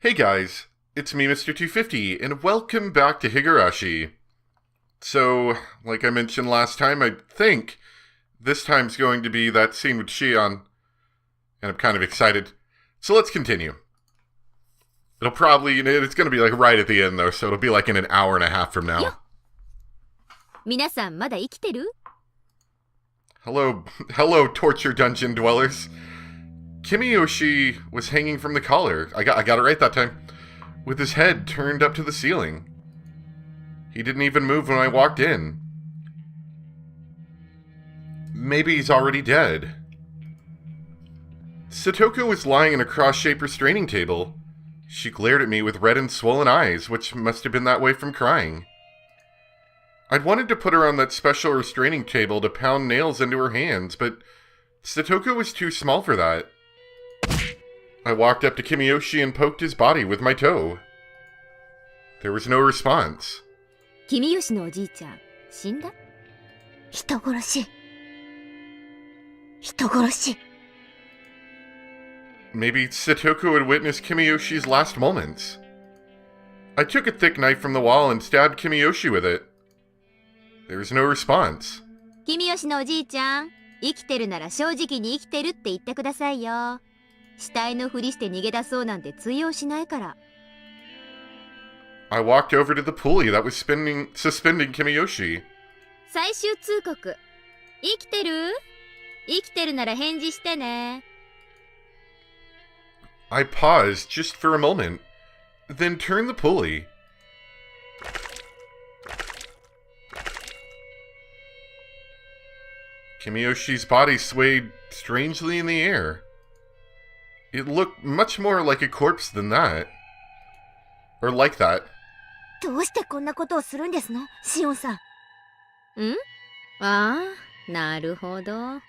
Hey guys, it's me, Mr. 250, and welcome back to Higurashi. So, like I mentioned last time, I think this time's going to be that scene with Shion, and I'm kind of excited. So let's continue. It'll probably, it's going to be like right at the end though, so it'll be like in an hour and a half from now. 皆さんまだ生きてる? Hello, torture dungeon dwellers. Kimiyoshi was hanging from the collar. I got it right that time. With his head turned up to the ceiling. He didn't even move when I walked in. Maybe he's already dead. Satoko was lying in a cross-shaped restraining table. She glared at me with red and swollen eyes, which must have been that way from crying. I'd wanted to put her on that special restraining table to pound nails into her hands, but Satoko was too small for that. I walked up to Kimiyoshi and poked his body with my toe. There was no response. 君吉のおじいちゃん、死んだ? 人殺し。人殺し。 Maybe Satoko had witnessed Kimiyoshi's last moments. I took a thick knife from the wall and stabbed Kimiyoshi with it. There was no response. 君吉のおじいちゃん、生きてるなら正直に生きてるって言ってくださいよ。死体のふりして逃げ出そうなんて通用しないから。 I walked over to the pulley that was suspending Kimiyoshi. 最終通告。生きてる？生きてるなら返事してね。 I paused just for a moment, then turned the pulley. Kimiyoshi's body swayed strangely in the air. It looked much more like a corpse than that. Or like that. どうしてこんなことをするんですの、シオンさん。ん？ああ、なるほど。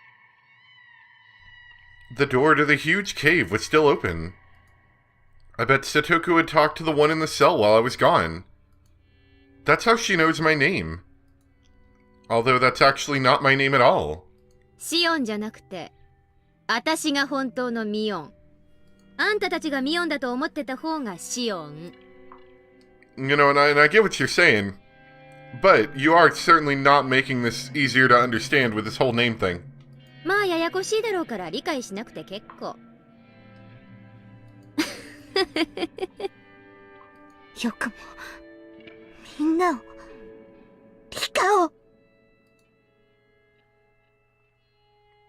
The door to the huge cave was still open. I bet Satoko had talked to the one in the cell while I was gone. That's how she knows my name. Although that's actually not my name at all. シオンじゃなくて、私が本当のミオン。あんたたちがミオンだと思ってた方がシオン。 You know, and I get what you're saying. But you are certainly not making this easier to understand with this whole name thing. まあややこしいだろうから理解しなくて結構。よくもみんなをリカを。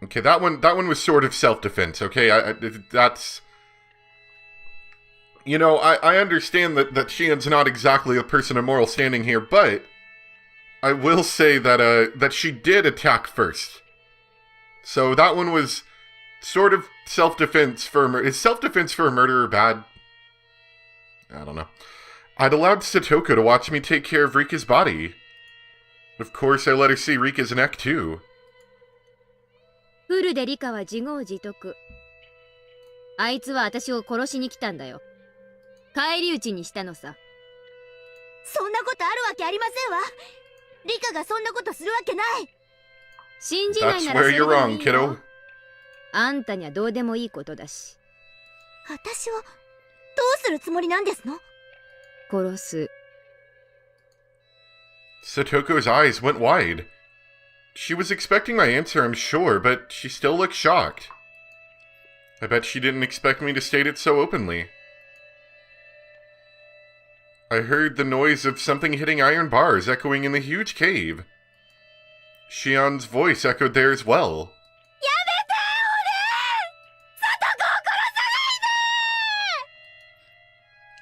Okay, that one was sort of self-defense, okay? That's... You know, I understand that Shion's not exactly a person of moral standing here, but I will say that she did attack first. So that one was sort of self-defense for is self-defense for a murderer bad? I don't know. I'd allowed Satoko to watch me take care of Rika's body. Of course, I let her see Rika's neck too. フルでリカは自業自得。あいつは私を殺しに来たんだよ。返り討ちにしたのさ。そんなことあるわけありませんわ。リカがそんなことするわけない。信じないならそれでいいよ。あんたにはどうでもいいことだし。私をどうするつもりなんですの？殺す。 Satoko's eyes went wide. She was expecting my answer, I'm sure, but she still looked shocked. I bet she didn't expect me to state it so openly. I heard the noise of something hitting iron bars echoing in the huge cave. Shion's voice echoed there as well.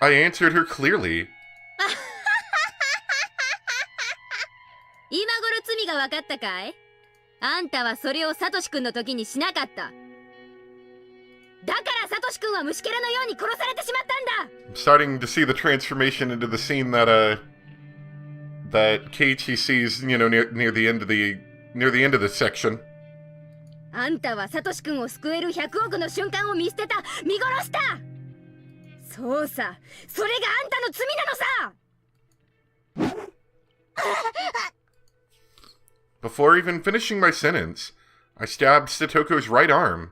I answered her clearly. 今頃罪が分かったかい？あんたはそれをサトシ君の時にしなかった。だからサトシ君は虫けらのように殺されてしまったんだ。 I'm starting to see the transformation into the scene that Keiichi sees, you know, near the end of this section. あんたはサトシ君を救える100億の瞬間を見捨てた、見殺した。そうさ、それがあんたの罪なのさ。 Before even finishing my sentence, I stabbed Satoko's right arm.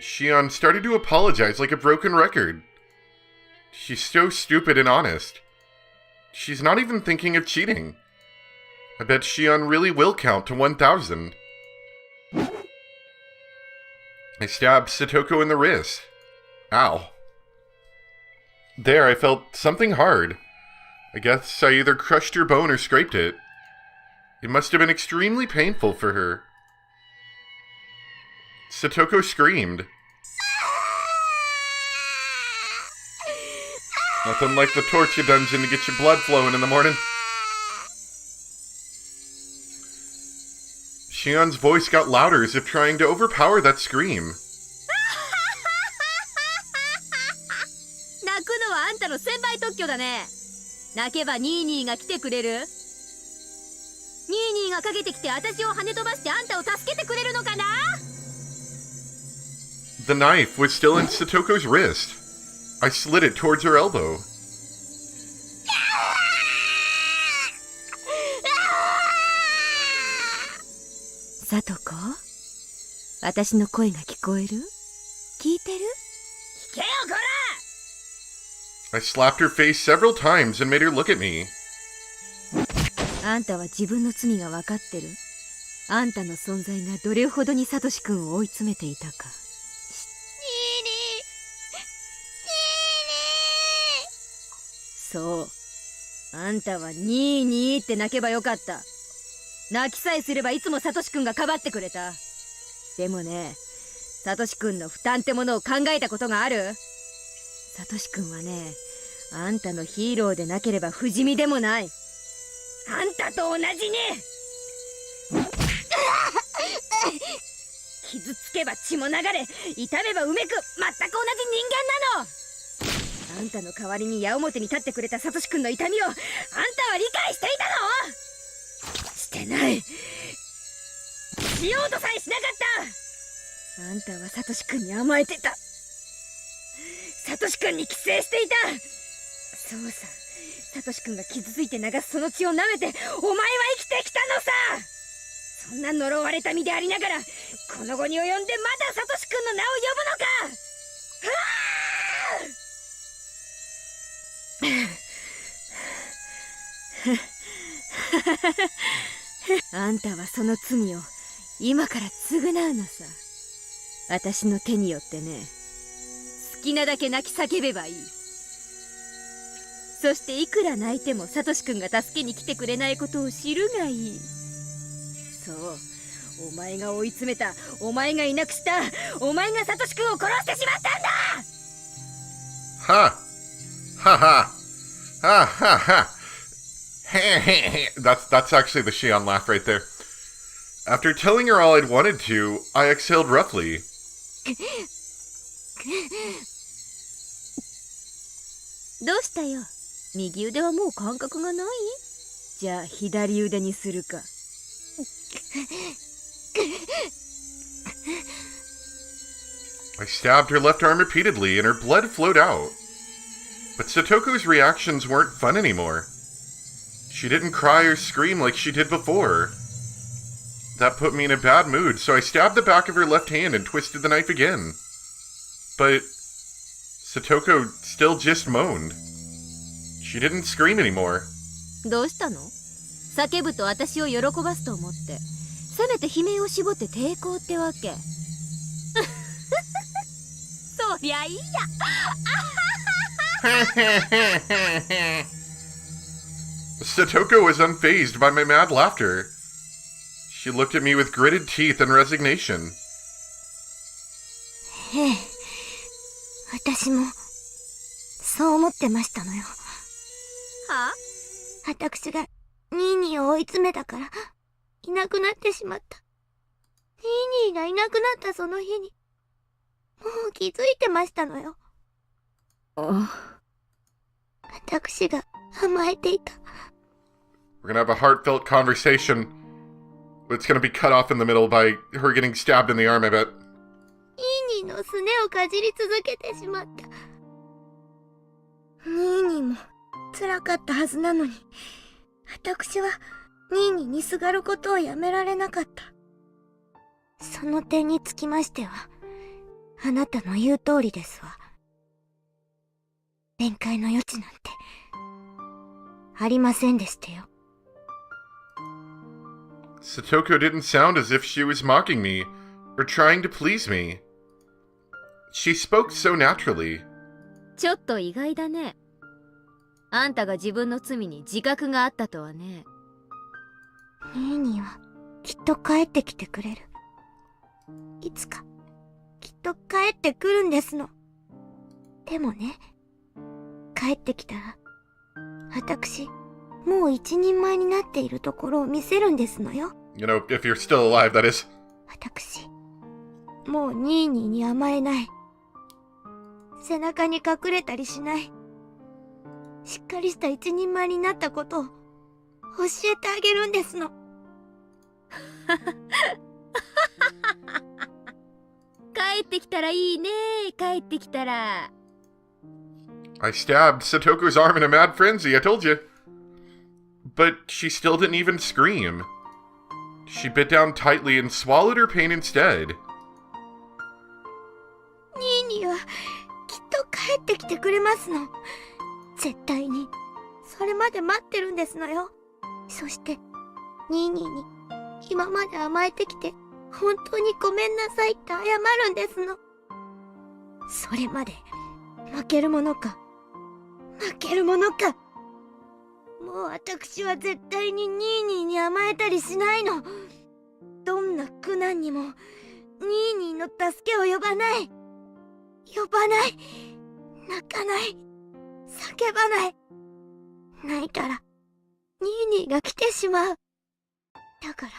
Shion started to apologize like a broken record. She's so stupid and honest. She's not even thinking of cheating. I bet Shion really will count to 1,000. I stabbed Satoko in the wrist. Ow. There, I felt something hard. I guess I either crushed her bone or scraped it. It must have been extremely painful for her. Satoko screamed. Nothing like the torture dungeon to get your blood flowing in the morning. Shion's voice got louder as if trying to overpower that scream. 泣くのはあんたの専売特許だね。泣けばニーニーが来てくれる。ニーニーがかけてきて私を跳ね飛ばしてあんたを助けてくれるのかな。 The knife was still in Satoko's wrist. I slid it towards her elbow. サトコ、私の声が聞こえる？聞いてる？聞けよこら！ I slapped her face several times and made her look at me. あんたは自分の罪が分かってる。あんたの存在がどれほどにサトシ君を追い詰めていたか。ニーニー。そう。あんたはニーニーって泣けばよかった。泣きさえすればいつもサトシ君がかばってくれた。でもね、サトシ君の負担ってものを考えたことがある？サトシ君はね、あんたのヒーローでなければ不死身でもない。あんたと同じね。傷つけば血も流れ、痛めばうめく、全く同じ人間なの。あんたの代わりに矢面に立ってくれたサトシ君の痛みをあんたは理解していたの？してない。しようとさえしなかった。あんたはサトシ君に甘えてた。サトシ君に寄生していた。そうさ、サトシ君が傷ついて流すその血を舐めてお前は生きてきたのさ。そんな呪われた身でありながらこの後に及んでまだサトシ君の名を呼ぶのか。あんたはその罪を今から償うのさ。私の手によってね。好きなだけ泣き叫べばいい。そしていくら泣いてもサトシ君が助けに来てくれないことを知るがいい。そう、お前が追い詰めた、お前がいなくした、お前がサトシ君を殺してしまったんだ。Ha! Ha ha! Ha ha ha! That's actually the Shion laugh right there. After telling her all I'd wanted to, I exhaled roughly. どうしたよ。右腕はもう感覚がない？じゃあ左腕にするか。I stabbed her left arm repeatedly, and her blood flowed out. But Satoko's reactions weren't fun anymore. She didn't cry or scream like she did before. That put me in a bad mood, so I stabbed the back of her left hand and twisted the knife again. But Satoko still just moaned. She didn't scream anymore. どうしたの？叫ぶと私を喜ばすと思って、せめて悲鳴を絞って抵抗ってわけ。そりゃいいや。Satoko was unfazed by my mad laughter. She looked at me with gritted teeth and resignation. ええ、私もそう思ってましたのよ。は？私がニーニーを追い詰めたからいなくなってしまった。ニーニーがいなくなったその日にもう気づいてましたのよ。私が甘えていた。We're gonna have a heartfelt conversation. It's gonna be cut off in the middle by her getting stabbed in the arm, I bet. ニーニーのすねをかじり続けてしまった。ニーニーも辛かったはずなのに、私はニーニーにすがることをやめられなかった。その点につきましては、あなたの言う通りですわ。弁解の余地なんてありませんでしたよ。Satoko didn't sound as if she was mocking me or trying to please me. She spoke so naturally. ちょっと意外だね。あんたが自分の罪に自覚があったとはね。ニーニーはきっと帰ってきてくれる。いつかきっと帰ってくるんですの。でもね、帰ってきたら私もう一人前になっているところを見せるんですのよ。You know, if you're still alive, that is. 私もうニーニーに甘えない。背中に隠れたりしない。しっかりした一人前になったことを教えてあげるんですの。帰ってきたらいいね。帰ってきたら。I stabbed Satoko's arm in a mad frenzy, I told you. But she still didn't even scream. She bit down tightly and swallowed her pain instead. ニーニーはきっと帰ってきてくれますの。絶対に。それまで待ってるんですのよ。そしてニーニーに今まで甘えてきて本当にごめんなさいって謝るんですの。それまで負けるものか負けるものか。もう私は絶対にニーニーに甘えたりしないの。どんな苦難にもニーニーの助けを呼ばない。呼ばない。泣かない。叫ばない。泣いたらニーニーが来てしまう。だから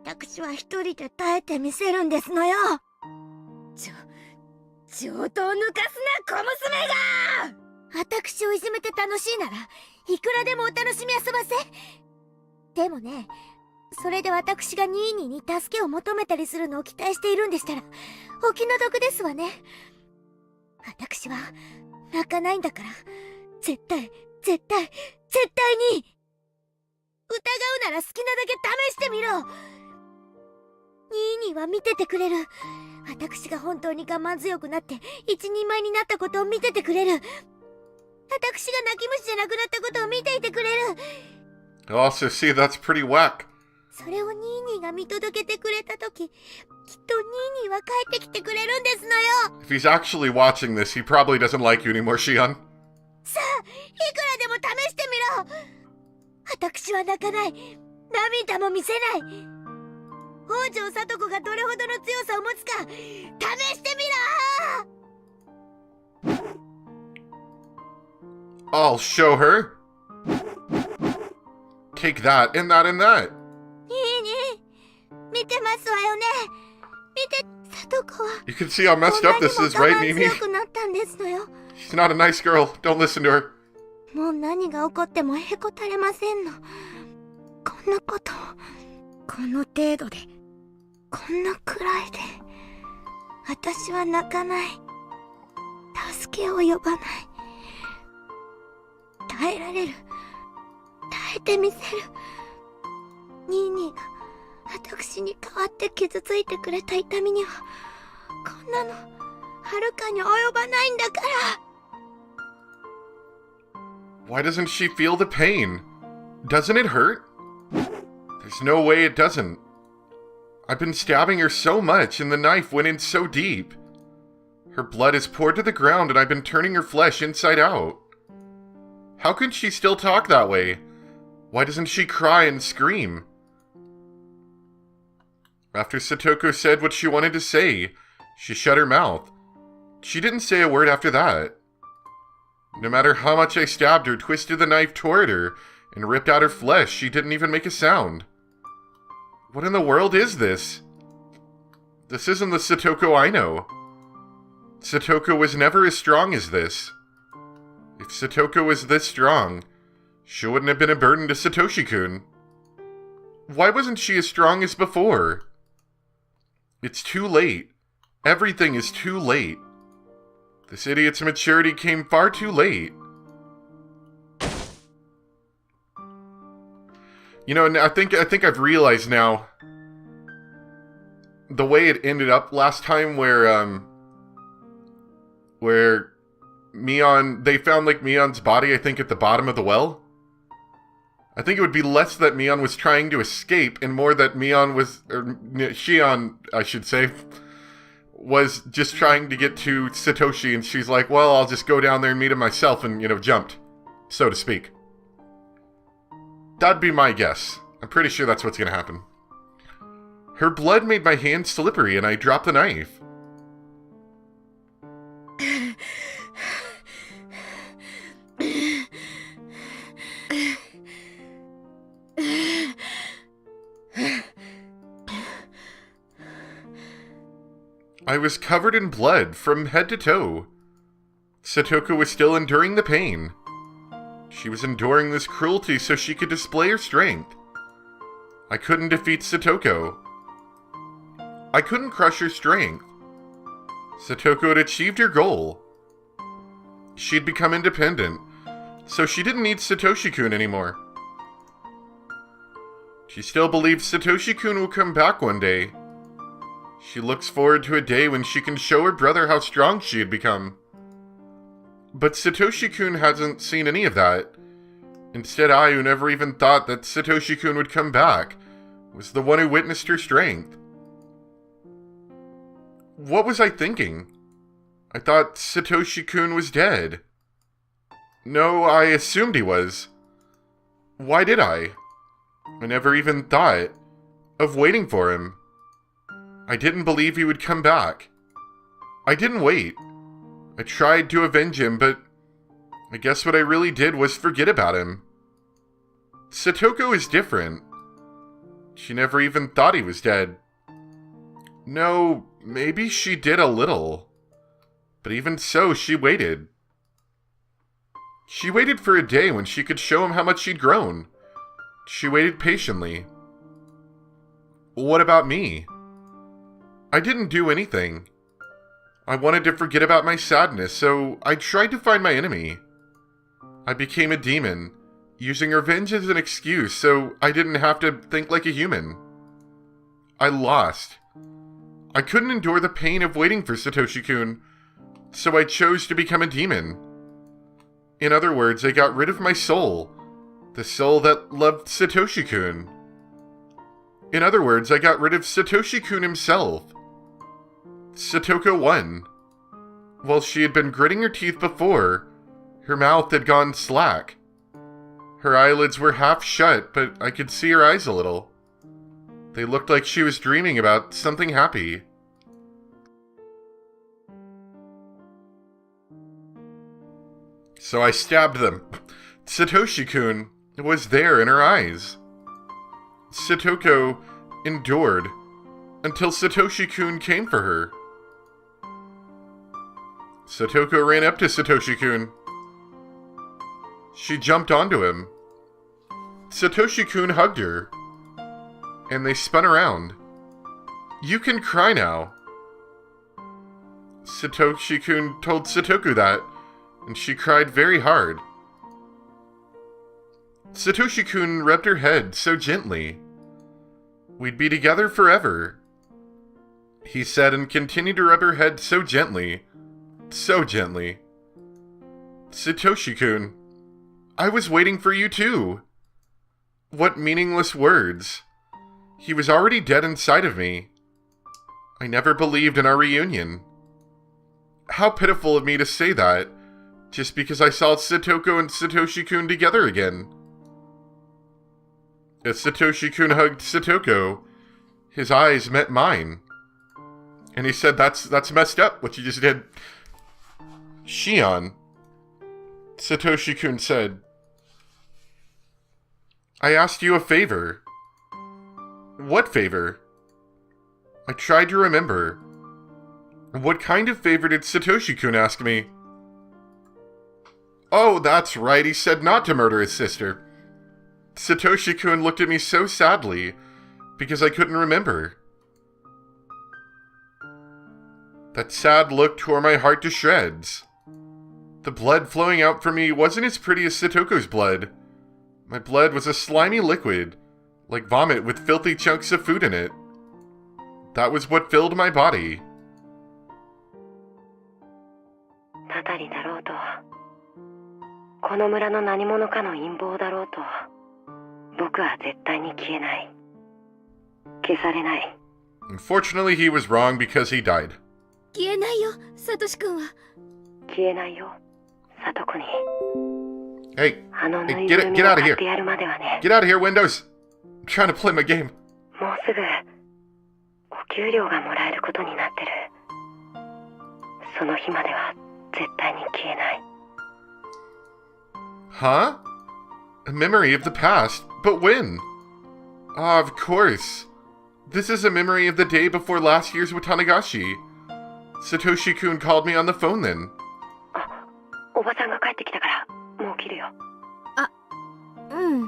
私は一人で耐えてみせるんですのよ。上等抜かすな小娘が。私をいじめて楽しいならいくらでもお楽しみ遊ばせ。でもね、それで私がニーニーに助けを求めたりするのを期待しているんでしたらお気の毒ですわね。私は泣かないんだから、絶対に疑うなら好きなだけ試してみろ。ニーニーは見ててくれる。私が本当に我慢強くなって一人前になったことを見ててくれる。私が泣き虫じゃなくなったことを見ていてくれる。Also, see, that's pretty whack. それをニーニーが見届けてくれたとき、きっとニーニーは帰ってきてくれるんですのよ。 If he's actually watching this, he probably doesn't like you anymore, Shion. さあ、いくらでも試してみろ。私は泣かない。涙も見せない。北条聡子がどれほどの強さを持つか試してみろ。I'll show her. Take that, and that, and that. ニーニー、見てますわよね。見て、聡子は You can see how messed up this is, right, こんなに Mimi? も我慢強くなったんですのよ。She's not a nice girl. Don't listen to her. もう何が起こってもへこたれませんの。こんなこと、この程度で、こんなくらいで、私は泣かない。助けを呼ばない。耐えられる。耐えてみせる。ニーニーが私に代わって傷ついてくれた痛みには、こんなの、はるかに及ばないんだから。Why doesn't she feel the pain? Doesn't it hurt? There's no way it doesn't. I've been stabbing her so much and the knife went in so deep. Her blood is poured to the ground and I've been turning her flesh inside out. How can she still talk that way? Why doesn't she cry and scream? After Satoko said what she wanted to say, she shut her mouth. She didn't say a word after that. No matter how much I stabbed her, twisted the knife toward her, and ripped out her flesh, she didn't even make a sound. What in the world is this? This isn't the Satoko I know. Satoko was never as strong as this. If Satoko was this strong, she wouldn't have been a burden to Satoshi-kun. Why wasn't she as strong as before? It's too late. Everything is too late. This idiot's maturity came far too late. You know, I think I've realized now the way it ended up last time where Mion, they found like Mion's body, I think, at the bottom of the well. I think it would be less that Mion was trying to escape and more that Mion was, or Shion, I should say, was just trying to get to Satoshi, and she's like, well, I'll just go down there and meet him myself, and, you know, jumped, so to speak. That'd be my guess. I'm pretty sure that's what's gonna happen. Her blood made my hand slippery, and I dropped the knife. I was covered in blood from head to toe. Satoko was still enduring the pain. She was enduring this cruelty so she could display her strength. I couldn't defeat Satoko. I couldn't crush her strength. Satoko had achieved her goal. She'd become independent, so she didn't need Satoshi-kun anymore. She still believes Satoshi-kun will come back one day. She looks forward to a day when she can show her brother how strong she had become. But Satoshi-kun hasn't seen any of that. Instead, I, who never even thought that Satoshi-kun would come back, was the one who witnessed her strength. What was I thinking? I thought Satoshi-kun was dead. No, I assumed he was. Why did I? I never even thought of waiting for him. I didn't believe he would come back. I didn't wait. I tried to avenge him, but I guess what I really did was forget about him. Satoko is different. She never even thought he was dead. No, maybe she did a little. But even so, she waited. She waited for a day when she could show him how much she'd grown. She waited patiently. What about me? I didn't do anything. I wanted to forget about my sadness, so I tried to find my enemy. I became a demon, using revenge as an excuse so I didn't have to think like a human. I lost. I couldn't endure the pain of waiting for Satoshi-kun, so I chose to become a demon. In other words, I got rid of my soul, the soul that loved Satoshi-kun. In other words, I got rid of Satoshi-kun himself. Satoko won. While she had been gritting her teeth before, her mouth had gone slack. Her eyelids were half shut, but I could see her eyes a little. They looked like she was dreaming about something happy. So I stabbed them. Satoshi-kun was there in her eyes. Satoko endured until Satoshi-kun came for her. Satoko ran up to Satoshi-kun. She jumped onto him. Satoshi-kun hugged her, and they spun around. You can cry now. Satoshi-kun told Satoko that, and she cried very hard. Satoshi-kun rubbed her head so gently. We'd be together forever, he said, and continued to rub her head so gently. So gently. Satoshi-kun, I was waiting for you too. What meaningless words. He was already dead inside of me. I never believed in our reunion. How pitiful of me to say that, just because I saw Satoko and Satoshi-kun together again. As Satoshi-kun hugged Satoko, his eyes met mine. And he said, that's messed up, what you just did. Shion, Satoshi-kun said, I asked you a favor. What favor? I tried to remember. What kind of favor did Satoshi-kun ask me? Oh, that's right, he said not to murder his sister. Satoshi-kun looked at me so sadly, because I couldn't remember. That sad look tore my heart to shreds. The blood flowing out from me wasn't as pretty as Satoko's blood. My blood was a slimy liquid, like vomit with filthy chunks of food in it. That was what filled my body. たたりだろうと、この村の何者かの陰謀だろうと、僕は絶対に消えない。消されない。 Unfortunately, he was wrong because he died. 消えないよ、サトシ君は。消えないよ、サトコに。 Hey, あのぬい get ぐるみ out を of 買 here. ってやるまではね。 Get out of here, Windows. I'm trying to play my game. もうすぐお給料がもらえることになってる。その日までは絶対に消えない。 Huh? A memory of the past? But when? Ah, of course. This is a memory of the day before last year's Watanagashi. Satoshi-kun called me on the phone then. あ、おばさんが帰ってきたからもう切るよ。うん。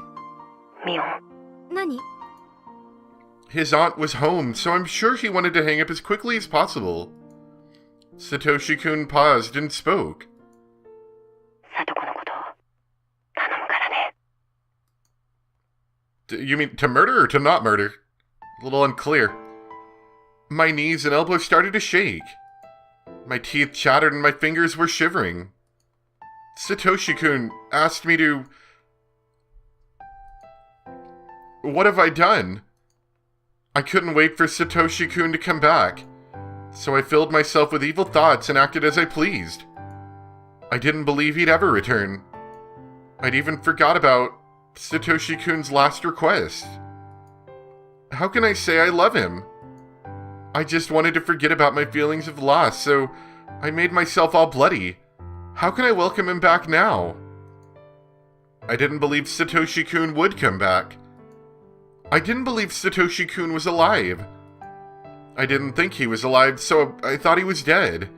ミオン。何？ His aunt was home, so I'm sure he wanted to hang up as quickly as possible. Satoshi-kun paused and spoke. サトコのこと頼むからね。 You mean to murder or to not murder? A little unclear. My knees and elbows started to shake. My teeth chattered and my fingers were shivering. Satoshi-kun asked me to... What have I done? I couldn't wait for Satoshi-kun to come back, so I filled myself with evil thoughts and acted as I pleased. I didn't believe he'd ever return. I'd even forgot about Satoshi-kun's last request. How can I say I love him? I just wanted to forget about my feelings of loss, so I made myself all bloody. How can I welcome him back now? I didn't believe Satoshi-kun would come back. I didn't believe Satoshi-kun was alive. I didn't think he was alive, so I thought he was dead.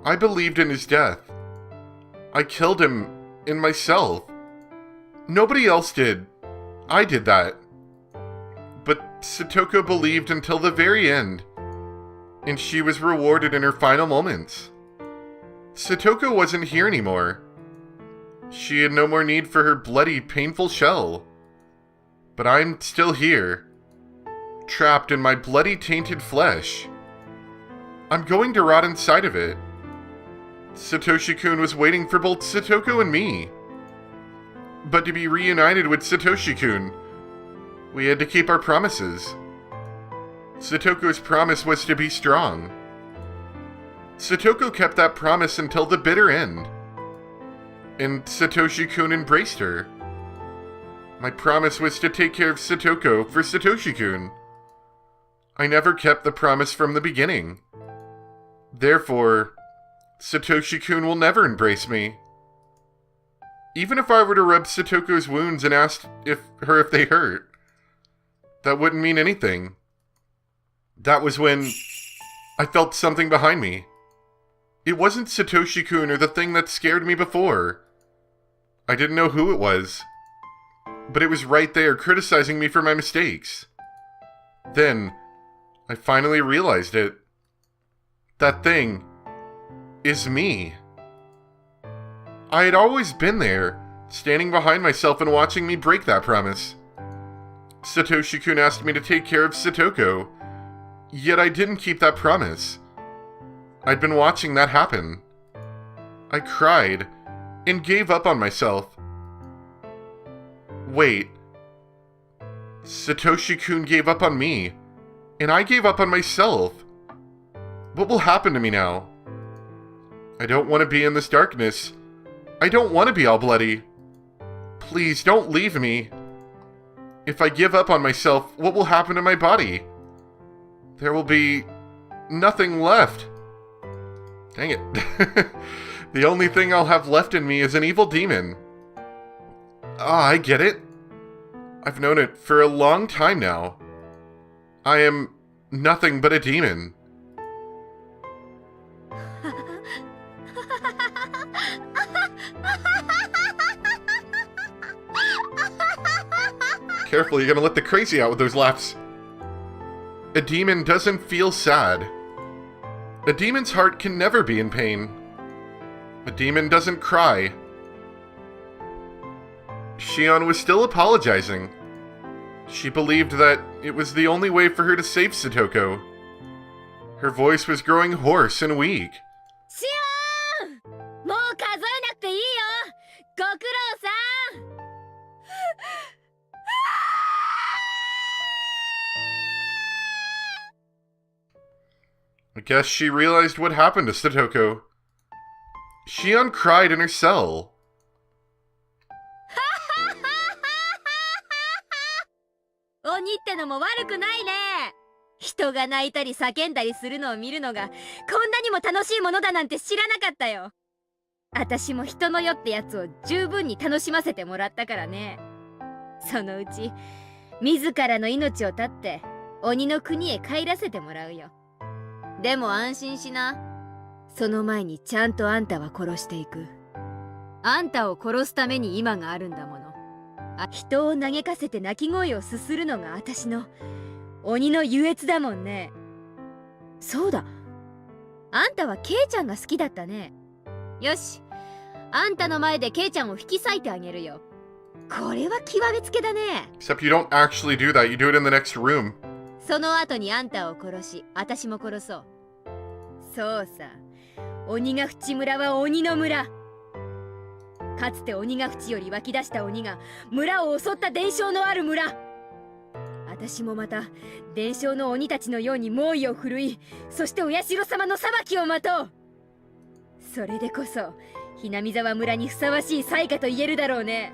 I believed in his death. I killed him in myself. Nobody else did. I did that. But Satoko believed until the very end, and she was rewarded in her final moments. Satoko wasn't here anymore. She had no more need for her bloody, painful shell. But I'm still here, trapped in my bloody, tainted flesh. I'm going to rot inside of it. Satoshi-kun was waiting for both Satoko and me. But to be reunited with Satoshi-kun, we had to keep our promises. Satoko's promise was to be strong. Satoko kept that promise until the bitter end. And Satoshi-kun embraced her. My promise was to take care of Satoko for Satoshi-kun. I never kept the promise from the beginning. Therefore, Satoshi-kun will never embrace me. Even if I were to rub Satoko's wounds and ask if they hurt, that wouldn't mean anything. That was when I felt something behind me. It wasn't Satoshi-kun or the thing that scared me before. I didn't know who it was. But it was right there criticizing me for my mistakes. Then, I finally realized it. That thing is me. I had always been there, standing behind myself and watching me break that promise. Satoshi-kun asked me to take care of Satoko, yet I didn't keep that promise. I'd been watching that happen. I cried and gave up on myself. Wait. Satoshi-kun gave up on me, and I gave up on myself. What will happen to me now? I don't want to be in this darkness. I don't want to be all bloody. Please don't leave me. If I give up on myself, what will happen to my body? There will be nothing left. Dang it. The only thing I'll have left in me is an evil demon. Ah, I get it. I've known it for a long time now. I am nothing but a demon. Careful, you're gonna let the crazy out with those laughs. A demon doesn't feel sad. A demon's heart can never be in pain. A demon doesn't cry. Shion was still apologizing. She believed that it was the only way for her to save Satoko. Her voice was growing hoarse and weak. シオン、もう数えなくていいよ。ご苦労さん。I guess she realized what happened to Satoko. Shion cried in her cell. 鬼ってのも悪くないね。人が泣いたり叫んだりするのを見るのがこんなにも楽しいものだなんて知らなかったよ。私も人の世ってやつを十分に楽しませてもらったからね。そのうち自らの命を絶って鬼の国へ帰らせてもらうよ。でも安心しな。その前にちゃんとあんたは殺していく。あんたを殺すために今があるんだもの。人を嘆かせて泣き声をすするのが私の鬼の優越だもんね。そうだ、あんたはケイちゃんが好きだったね。よし、あんたの前でケイちゃんを引き裂いてあげるよ。これは極めつけだね。 Except you don't actually do that, you do it in the next room. その後にあんたを殺し、私も殺そう。そうさ、鬼ヶ淵村は鬼の村。かつて鬼ヶ淵より湧き出した鬼が村を襲った伝承のある村。私もまた伝承の鬼たちのように猛威を振るい、そしてお社様の裁きを待とう。それでこそひなみ沢村にふさわしい災禍と言えるだろうね。